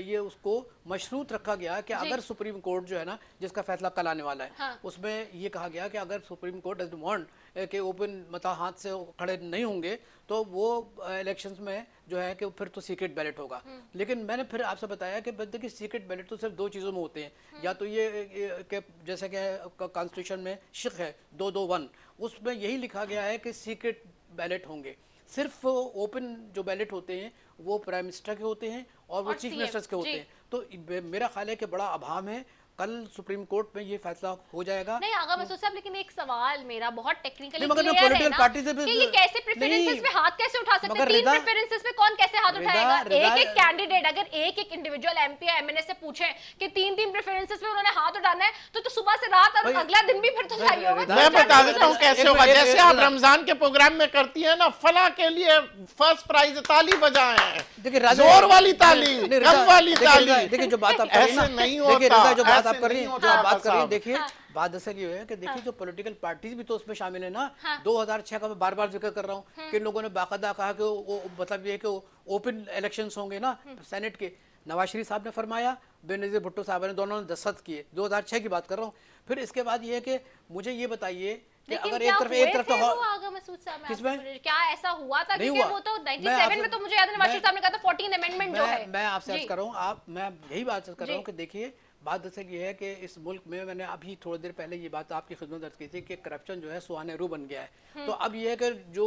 ये उसको मशरूत रखा गया कि अगर सुप्रीम कोर्ट जो है ना, जिसका फैसला कल आने वाला है, उसमें ये कहा गया कि अगर सुप्रीम कोर्ट डजंट वांट कि ओपन मतलब हाथ से खड़े नहीं होंगे तो वो इलेक्शंस में जो है कि फिर तो सीक्रेट बैलेट होगा। लेकिन मैंने फिर आपसे बताया कि देखिए सीक्रेट बैलेट तो सिर्फ दो चीज़ों में होते हैं, या तो ये कि जैसे कि कॉन्स्टिट्यूशन में शिक है 221, उसमें यही लिखा गया है कि सीक्रेट बैलेट होंगे। सिर्फ ओपन जो बैलेट होते हैं वो प्राइम मिनिस्टर के होते हैं और वो चीफ मिनिस्टर्स के होते हैं। तो मेरा ख्याल है कि बड़ा अभाव है, कल सुप्रीम कोर्ट में ये फैसला हो जाएगा। नहीं आगा मसूद साहब, लेकिन एक सवाल मेरा बहुत टेक्निकली क्लियर है ना कि ये कैसे प्रेफरेंसेस पे हाथ कैसे उठा सकते हैं? तीन प्रेफरेंसेस पे कौन कैसे हाथ उठाएगा? एक कैंडिडेट अगर एक इंडिविजुअल एमपी या एमएनए से पूछे कि तीन प्रेफरेंसेस पे उन्होंने हाथ उठाना है तो सुबह से रात और अगला दिन भी फिर तो चाहिए होगा। मैं बता देता हूँ कैसे होगा। जैसे आप रमजान के प्रोग्राम में करती है ना, फला के लिए फर्स्ट प्राइज ताली बजाए, जोर वाली ताली, कम वाली ताली। देखिए जो बात आप ऐसे नहीं होता, जो बात आप कर रही हैं, बात कर रही है, देखिए बात असल ये है कि देखिए जो पॉलिटिकल पार्टीज भी तो उसमें शामिल है ना। 2006 का मैं बार बार जिक्र कर रहा हूँ कि लोगों ने बाकायदा कहा कि वो मतलब ये कि ओपन इलेक्शंस होंगे ना सेनेट के। नवाज शरीफ साहब ने फरमाया, बेनज़ीर भुट्टो साहब ने, दोनों ने दस्तखत किए। 2006 की बात कर रहा हूँ। फिर इसके बाद ये है कि मुझे ये बताइए कि अगर एक तरफ तो आगा मसूद साहब किसमें क्या ऐसा हुआ था? क्योंकि वो तो 97 में तो मुझे याद है नवाज शरीफ साहब ने कहा था 14 अमेंडमेंट जो है। मैं आपसे अर्ज कर रहा हूँ, मैं यही बात कर रहा हूँ कि देखिए बात असल ये है कि इस मुल्क में, मैंने अभी थोड़ी देर पहले ये बात आपकी खिदमत दर्ज की थी कि करप्शन जो है सुहाने रू बन गया है। तो अब ये है कि जो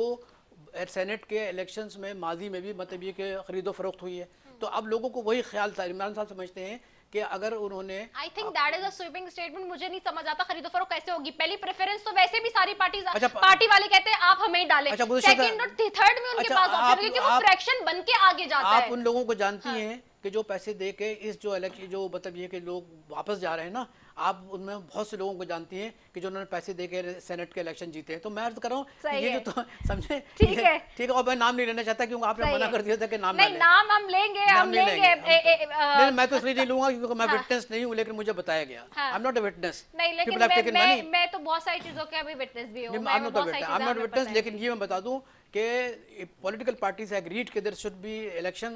सेनेट के इलेक्शंस में माजी में भी मतलब ये कि खरीदो फरोख्त हुई है, तो अब लोगों को वही ख्याल था। इमरान साहब समझते हैं कि अगर उन्होंने, I think that is a sweeping statement. मुझे नहीं समझ आता खरीदो फरोख्त कैसे होगी। पहली प्रेफरेंस तो वैसे भी सारी पार्टी वाले कहते हैं आप हमें डालें, सेकंड और थर्ड में उनके पास ऑप्शन, क्योंकि वो फ्रैक्शन बन के आगे जाता है। आप उन लोगों को जानती हैं कि जो पैसे दे के इस जो इलेक्शन जो मतलब ये कि लोग वापस जा रहे हैं ना, आप उनमें बहुत से लोगों को जानती हैं कि जो उन्होंने पैसे दे के सेनेट के इलेक्शन जीते हैं। तो मैं अर्ज कर रहा हूँ ये जो तो समझे, ठीक है, और मैं नाम नहीं लेना चाहता क्योंकि आपने मना कर दिया था कि नाम नहीं, नाम हम लेंगे, हम लेंगे। नहीं, मैं तो इसलिए नहीं लूंगा क्योंकि मैं विटनेस नहीं हूँ, लेकिन मुझे बताया गया। I am not a witness. नहीं, लेकिन मैं तो बहुत सारी चीजों के अभी विटनेस भी हूँ। आई एम नॉट विटनेस, लेकिन ये मैं बता दूं कि पॉलिटिकल पार्टीज एग्रीड कि देयर शुड बी इलेक्शन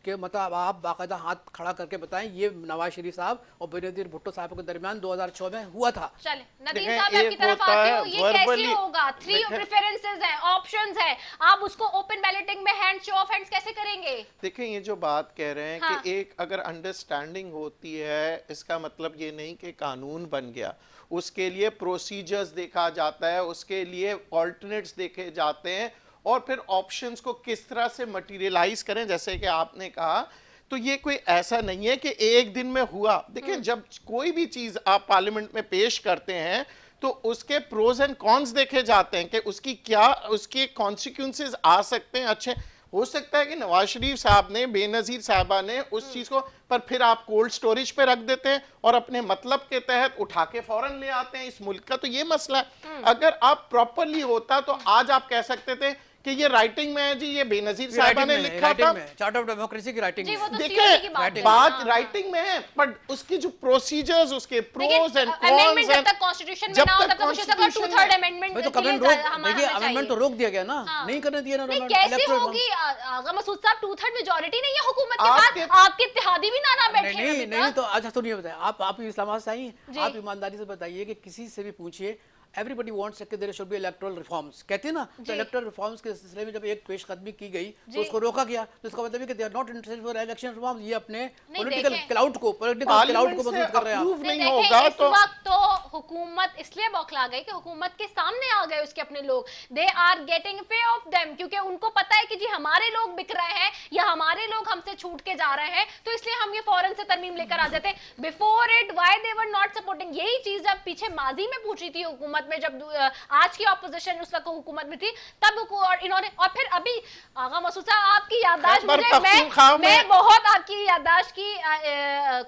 कि मतलब आप बाकायदा हाथ खड़ा करके बताएं ये नवाज शरीफ साहब और बेनजीर भुट्टो साहब के दरमियान 2006 में हुआ था। चले नदीम देखें, साहब आपकी एक तरफ होता आती है हूँ, ये कैसे verbally- होगा? 3 प्रेफरेंसेस हैं, ऑप्शंस हैं, आप उसको ओपन बैलेटिंग में हैंड शो ऑफ हैंड्स कैसे करेंगे? देखें, ये जो बात कह रहे हैं हाँ। कि एक अगर अंडरस्टैंडिंग होती है, इसका मतलब ये नहीं कि कानून बन गया, उसके लिए प्रोसीजर्स देखा जाता है, उसके लिए ऑल्टरनेट्स देखे जाते हैं और फिर ऑप्शंस को किस तरह से मटेरियलाइज करें। जैसे कि आपने कहा, तो ये कोई ऐसा नहीं है कि एक दिन में हुआ। देखिए, जब कोई भी चीज आप पार्लियामेंट में पेश करते हैं तो उसके प्रोज एंड कॉन्स देखे जाते हैं कि उसकी क्या उसके कॉन्सिक्वेंसेस आ सकते हैं। अच्छे हो सकता है कि नवाज शरीफ साहब ने, बेनजीर साहबा ने उस चीज को, पर फिर आप कोल्ड स्टोरेज पे रख देते हैं और अपने मतलब के तहत उठा के फौरन ले आते हैं। इस मुल्क का तो ये मसला है। अगर आप प्रॉपरली होता तो आज आप कह सकते थे कि ये राइटिंग में है जी, ये बेनजीर साहबा ने लिखा था, चार्ट ऑफ डेमोक्रेसी की राइटिंग जी, वो में। तो COD की बात देखिए, है। बात हाँ, राइटिंग में है, पर उसकी जो प्रोसीजर्स, उसके प्रोज एंड अमेंडमेंट कॉन्स, जब तक कॉन्स्टिट्यूशन में ना हो तब तक मुझे तक 2/3 अमेंडमेंट भाई तो कमेंट रोक, देखिए अमेंडमेंट तो रोक दिया गया ना, नहीं करने दिया ना। नहीं, कैसे होगी? आगा मसूद साहब 2/3 मेजॉरिटी नहीं है हुकूमत के पास, आपके इत्तेहादी भी ना बैठे हैं अभी नहीं तक। तो अच्छा सुनिए, बताइए आप इस्लामाबाद से आई हैं, आप ईमानदारी से बताइए कि किसी से भी पूछिए, एवरीबडी वांट्स कि there should be electoral reforms, कहते हैं ना, तो इलेक्टोरल रिफॉर्म्स के सिलसिले में जब एक पेशकदमी की गई तो उसको रोका गया, तो इसका मतलब है कि they are not interested for election reforms. ये अपने पॉलिटिकल क्लाउड को मजबूत कर रहे हैं। नहीं होगा इस वक्त तो हुकूमत इसलिए बौखला गई कि हुकूमत के सामने आ गए उसके अपने लोग, दे आर गेटिंग पे ऑफ देम, क्योंकि उनको पता है कि जी हमारे लोग बिक रहे हैं या हमारे लोग हमसे छूट के जा रहे हैं, तो इसलिए हम ये फौरन से तरमीम लेकर आ जाते हैं। Before it why they were not supporting, यही चीज जब पीछे माजी में पूछी थी हुकूमत में, जब आज की ऑपोजिशन उस वक्त हुकूमत में थी, तब और इन्होंने, और फिर अभी आगा मसूद साहब आपकी याददाश्त, मुझे मैं बहुत आपकी याददाश्त की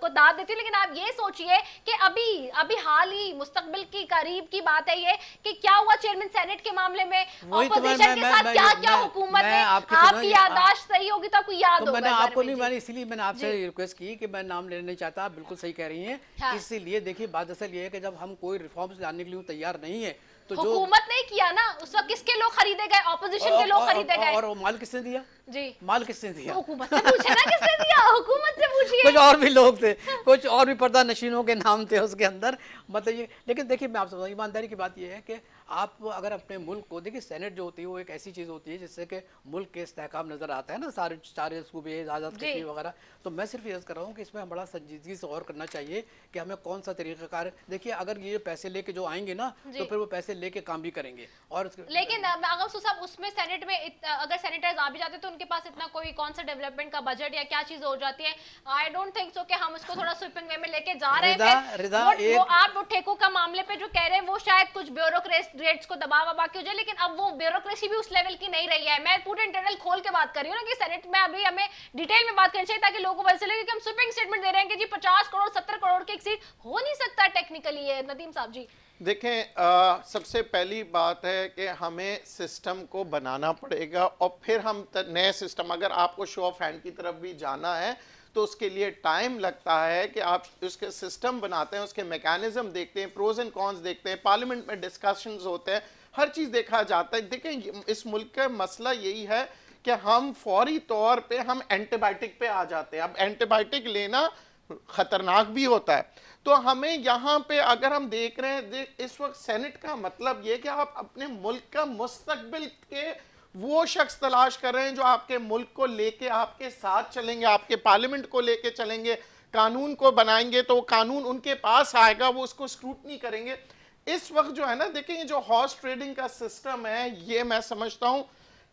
को दाद देती हूँ, लेकिन आप ये सोचिए कि अभी हाल ही मुस्तकबिल की करीब की बात है ये कि क्या हुआ चेयरमैन सेनेट के मामले में, ऑपोजिशन के साथ क्या क्या हुकूमत ने, आपकी याददाश्त सही होगी तो आपको याद होगा। मैंने आपको नहीं, मैंने इसीलिए मैंने आपसे रिक्वेस्ट की कि मैं नाम लेना नहीं चाहता, आप बिल्कुल सही कह रही हैं। इसीलिए देखिए, बात असल ये है कि जब हम कोई रिफॉर्म्स लाने के लिए तैयार नहीं है तो हुकूमत ने किया ना, उस वक्त किसके लोग खरीदे गए? ऑपोजिशन के लोग खरीदे गए। और माल किसने दिया? जी, माल किसने दिया? हुकूमत से पूछे ना किसने दिया, हुकूमत से पूछिए। कुछ और भी लोग थे, कुछ और भी पर्दा नशीनों के नाम थे उसके अंदर, मतलब ये। लेकिन देखिए, मैं आपसे बताऊं, ईमानदारी की बात ये है कि आप अगर अपने मुल्क को देखिए, सेनेट जो होती है वो एक ऐसी चीज़ होती है जिससे कि मुल्क के इस्तेहकाम नज़र आता है ना, सारे सूबे, आज़ाद कश्मीर वगैरह। तो मैं सिर्फ ये कर रहा हूँ कि इसमें बड़ा संजीदगी से गौर करना चाहिए कि हमें कौन सा तरीक़ाकार। देखिए, अगर ये पैसे लेके जो आएंगे ना, तो फिर वो पैसे लेके काम भी करेंगे। और लेकिन आगा मसूद साहब, उसमें सेनेट में अगर सेनेटर्स आ भी जाते तो उनके पास इतना कोई कौन सा डेवलपमेंट का बजट या क्या चीज हो जाती है। आई डोंट थिंक सो कि हम उसको थोड़ा स्वीपिंग वे में लेके जा रहे हैं। आप ठेकों का मामले पे जो कह रहे हैं वो शायद कुछ ब्यूरोक्रेट्स को दबा वबा के हो जाए, लेकिन अब वो ब्यूरोक्रेसी भी उस लेवल की नहीं रही है। मैं पूरे इंटरनल खोल के बात कर रही हूँ ना कि सेनेट में अभी हमें डिटेल में बात करनी चाहिए ताकि लोगों को पता चले कि हम स्वीपिंग स्टेटमेंट दे रहे हैं कि जी 50 करोड़ 70 करोड़ की एक सीट हो नहीं सकता टेक्निकली। ये नदीम साहब जी देखें, सबसे पहली बात है कि हमें सिस्टम को बनाना पड़ेगा और फिर हम नए सिस्टम, अगर आपको शो ऑफ हैंड की तरफ भी जाना है तो उसके लिए टाइम लगता है कि आप उसके सिस्टम बनाते हैं, उसके मैकेनिज्म देखते हैं, प्रोज एंड कॉन्स देखते हैं, पार्लियामेंट में डिस्कशंस होते हैं, हर चीज़ देखा जाता है। देखें, इस मुल्क का मसला यही है कि हम फौरी तौर पे हम एंटीबायोटिक पे आ जाते हैं। अब एंटीबायोटिक लेना खतरनाक भी होता है, तो हमें यहाँ पे अगर हम देख रहे हैं इस वक्त सेनेट का मतलब ये कि आप अपने मुल्क का मुस्तकबिल के वो शख्स तलाश कर रहे हैं जो आपके मुल्क को लेके आपके साथ चलेंगे, आपके पार्लियामेंट को लेके चलेंगे, कानून को बनाएंगे तो कानून उनके पास आएगा, वो उसको स्क्रूटनी करेंगे। इस वक्त जो है ना, देखिए, ये जो हॉर्स ट्रेडिंग का सिस्टम है, ये मैं समझता हूँ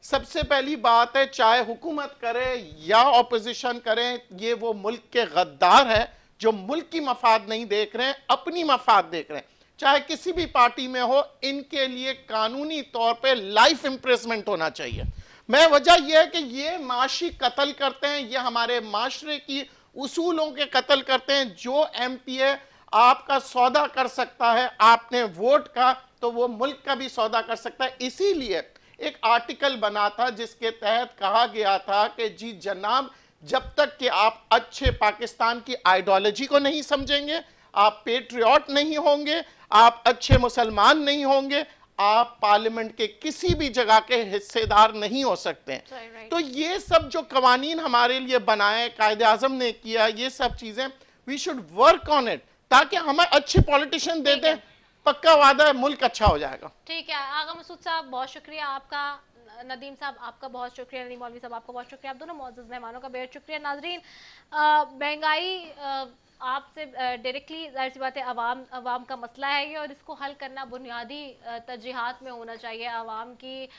सबसे पहली बात है, चाहे हुकूमत करे या ऑपोजिशन करे, ये वो मुल्क के गद्दार है जो मुल्क की मफाद नहीं देख रहे हैं, अपनी मफाद देख रहे हैं। चाहे किसी भी पार्टी में हो, इनके लिए कानूनी तौर पे लाइफ इम्प्रिजमेंट होना चाहिए। मैं वजह यह है कि ये माशी कत्ल करते हैं, ये हमारे माशरे की उसूलों के कत्ल करते हैं। जो एमपीए आपका सौदा कर सकता है आपने वोट का, तो वो मुल्क का भी सौदा कर सकता है। इसीलिए एक आर्टिकल बना था जिसके तहत कहा गया था कि जी जनाब, जब तक कि आप अच्छे पाकिस्तान की आइडियोलॉजी को नहीं समझेंगे, आप पेट्रियट नहीं होंगे, आप अच्छे मुसलमान नहीं होंगे, आप पार्लियामेंट के किसी भी जगह के हिस्सेदार नहीं हो सकते हैं। तो ये सब जो कवानीन हमारे लिए बनाए, कायदे आजम ने किया, ये सब चीजें we should work on it, ताकि हमें अच्छे पॉलिटिशियन दे दें। पक्का वादा है, मुल्क अच्छा हो जाएगा। ठीक है आगा मसूद साहब, बहुत शुक्रिया आपका। नदीम साहब आपका बहुत शुक्रिया। नदीम मौलवी साहब आपका बहुत शुक्रिया। आप दोनों मौजूद मेहमानों का बेहद शुक्रिया। नाजरीन, महंगाई आपसे डायरेक्टली जाहिर सी बात है अवाम का मसला है ये, और इसको हल करना बुनियादी तरजीहात में होना चाहिए। अवाम की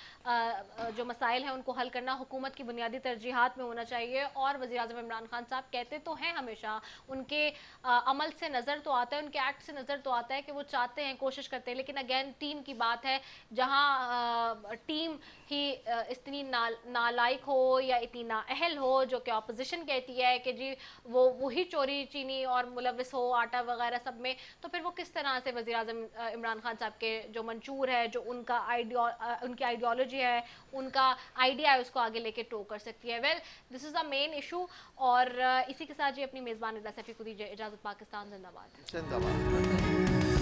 जो मसाइल हैं उनको हल करना हुकूमत की बुनियादी तरजीहात में होना चाहिए। और वज़ीर आज़म इमरान खान साहब कहते तो हैं हमेशा, उनके अमल से नज़र तो आता है, उनके एक्ट से नज़र तो आता है कि वो चाहते हैं, कोशिश करते हैं, लेकिन अगेन टीम की बात है। जहाँ टीम ही इतनी नालायक हो या इतनी नाअहल हो, जो कि अपोजिशन कहती है कि जी वो वही चोरी चीनी और मुलविस हो आटा वगैरह सब में, तो फिर वो किस तरह से वज़ीर आज़म इमरान खान साहब के जो मंशूर है, जो उनका उनकी आइडियोलॉजी है, उनका आइडिया है, उसको आगे लेके टो कर सकती है। Well, this is the main issue. और इसी के साथ जी अपनी मेज़बान रिदा सैफी को दीजिए इजाज़त। पाकिस्तान जिंदाबाद। जिंदाबाद।